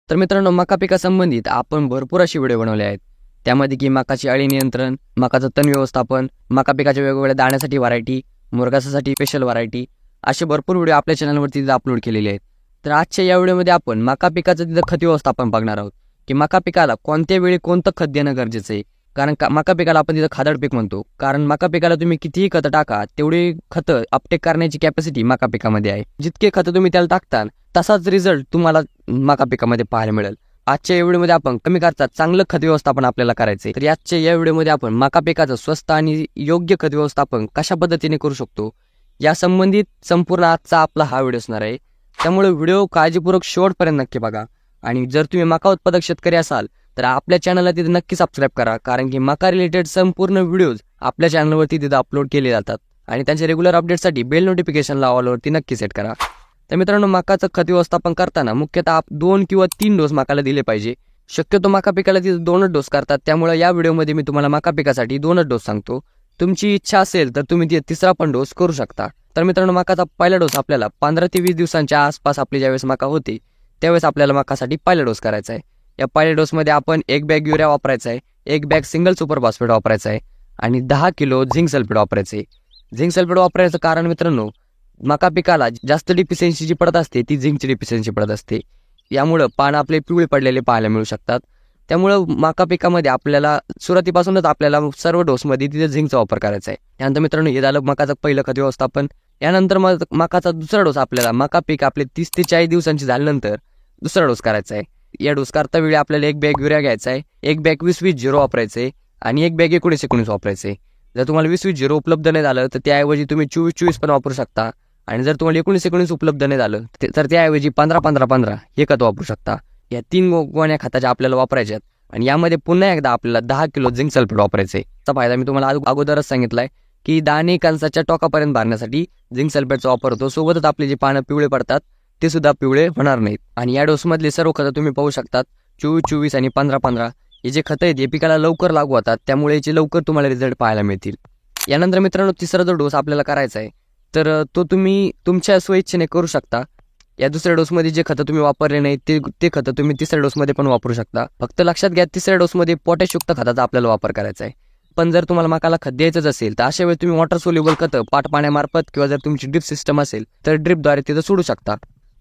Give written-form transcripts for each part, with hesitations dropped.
तर मित्रांनो, मका पिकासंबंधित आपण भरपूर असे व्हिडिओ बनवले आहेत। त्यामध्ये की मकाची अळी नियंत्रण, मकाचं तण व्यवस्थापन, मका पिकाच्या वेगवेगळ्या दाण्यासाठी व्हरायटी, मुरघासासाठी स्पेशल व्हरायटी, असे भरपूर व्हिडिओ आपल्या चॅनलवरती अपलोड केलेले आहेत। तर आजच्या या व्हिडिओमध्ये आपण मका पिकाचं तिथं खत व्यवस्थापन बघणार आहोत की मका पिकाला कोणत्या वेळी कोणतं खत देणं गरजेचं आहे। कारण मका पिकाला आपण तिथं खादड पीक म्हणतो, कारण मका पिकाला तुम्ही कितीही खतं टाका तेवढी खतं अपटेक करण्याची कॅपॅसिटी मका पिकामध्ये आहे। जितके खतं तुम्ही त्याला टाकता तसाच रिझल्ट तुम्हाला मका पिकामध्ये पाहायला मिळेल। आजच्या या व्हिडिओमध्ये आपण कमी खर्चात चांगलं खत व्यवस्थापन आपल्याला करायचे, तर आजच्या या व्हिडिओमध्ये आपण मका पिकाचं स्वस्त आणि योग्य खत व्यवस्थापन कशा पद्धतीने करू शकतो या संबंधित संपूर्ण आजचा आपला हा व्हिडिओ असणार आहे। त्यामुळे व्हिडिओ काळजीपूर्वक शेवटपर्यंत नक्की बघा। आणि जर तुम्ही मका उत्पादक शेतकरी असाल तर आपल्या चॅनलला तिथे नक्की सबस्क्राईब करा, कारण की मका रिलेटेड संपूर्ण व्हिडिओज आपल्या चॅनलवरती तिथे अपलोड केले जातात आणि त्यांचे रेग्युलर अपडेटसाठी बेल नोटिफिकेशनला ऑलवरती नक्की सेट करा। तर मित्रांनो, मकाचं खत व्यवस्थापन करताना मुख्यतः 2 किंवा 3 डोस मकाला दिले पाहिजे। शक्यतो मका पिकाला तिथे 2च डोस करतात, त्यामुळे या व्हिडिओमध्ये मी तुम्हाला मका पिकासाठी 2च डोस सांगतो। तुमची इच्छा असेल तर तुम्ही तिथे तिसरा पण डोस करू शकता। तर मित्रांनो, मकाचा पहिला डोस आपल्याला 15 ते 20 दिवसांच्या आसपास आपली ज्यावेळेस मका होते त्यावेळेस आपल्याला मकासाठी पहिला डोस करायचा आहे। या पहिल्या डोसमध्ये आपण 1 बॅग युरिया वापरायचा आहे, 1 बॅग सिंगल सुपर फॉस्फेट वापरायचा आहे आणि 10 किलो झिंक सल्फेट वापरायचे आहे। झिंक सल्फेट वापरायचं कारण मित्रांनो, मका पिकाला जास्त डिफिशियन्सी जी पडत असते ती झिंकची डिफिशियन्सी पडत असते, यामुळे पानं आपले पिवळे पडलेले पाहायला मिळू शकतात। त्यामुळे मका पिकामध्ये आपल्याला सुरुवातीपासूनच आपल्याला सर्व डोसमध्ये तिथे झिंकचा वापर करायचा आहे। त्यानंतर मित्रांनो, हे झालं मकाचं पहिलं खत व्यवस्थापन। यानंतर मग मकाचा दुसरा डोस आपल्याला मका पीक आपले 30 ते 40 दिवसांची झाल्यानंतर दुसरा डोस करायचा आहे। या डोस करता वेळी आपल्याला 1 बॅग युरिया घ्यायचा आहे, 1 बॅग 20-20-0 वापरायचे आणि 1 बॅग 19-19 वापरायचे। जर तुम्हाला 20-20-0 उपलब्ध नाही झालं तर त्याऐवजी तुम्ही 24-24 पण वापरू शकता, आणि जर तुम्हाला 19-19 उपलब्ध नाही झालं तर त्याऐवजी 15-15-15 हे खत वापरू शकता। या 3 गोण्या खताच्या आपल्याला वापरायच्यात आणि यामध्ये पुन्हा एकदा आपल्याला 10 किलो झिंक सल्फेट वापरायचे। याचा फायदा मी तुम्हाला अगोदरच सांगितलाय की दाणे कणसाच्या टोकापर्यंत भरण्यासाठी झिंक सल्फेटचा वापर होतो, सोबतच आपले जे पानं पिवळे पडतात ते सुद्धा पिवळे होणार नाहीत। आणि या डोसमधले सर्व खतं तुम्ही पाहू शकतात, 24-24 आणि 15-15 हे जे खतं आहेत हे पिकाला लवकर लागू होतात, त्यामुळे याचे लवकर तुम्हाला रिझल्ट पाहायला मिळतील। यानंतर मित्रांनो, तिसरा जो डोस आपल्याला करायचा आहे तर तो तुम्ही तुमच्या स्वइच्छेने करू शकता। या दुसऱ्या डोसमध्ये जे खतं तुम्ही वापरले नाही ते खतं तुम्ही तिसऱ्या डोसमध्ये पण वापरू शकता। फक्त लक्षात घ्या, तिसऱ्या डोसमध्ये पोटॅशयुक्त खताचा आपल्याला वापर करायचा आहे। पण जर तुम्हाला मकाला खत द्यायचंच असेल तर अशा वेळी तुम्ही वॉटर सोल्युबल खतं पाट पाण्यामार्फत किंवा जर तुमची ड्रिप सिस्टम असेल तर ड्रिपद्वारे तिथं सोडू शकता।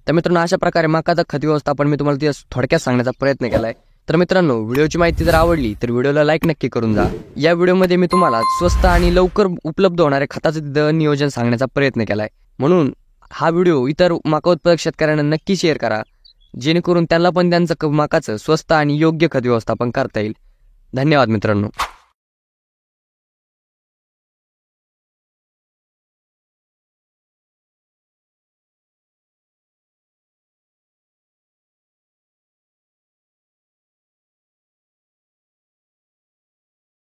तर मित्रांनो, अशा प्रकारे मकाचं खत व्यवस्थापन मी तुम्हाला तिथं थोडक्यात सांगण्याचा प्रयत्न केलाय। तर मित्रांनो, व्हिडिओची माहिती जर आवडली तर व्हिडिओला लाईक नक्की करून जा। या व्हिडिओमध्ये मी तुम्हाला स्वस्त आणि लवकर उपलब्ध होणाऱ्या खताचं तिथं नियोजन सांगण्याचा प्रयत्न केलाय, म्हणून हा व्हिडिओ इतर मका उत्पादक शेतकऱ्यांना नक्की शेअर करा, जेणेकरून त्यांना पण त्यांचं मकाचं स्वस्त आणि योग्य खत व्यवस्थापन करता येईल। धन्यवाद मित्रांनो।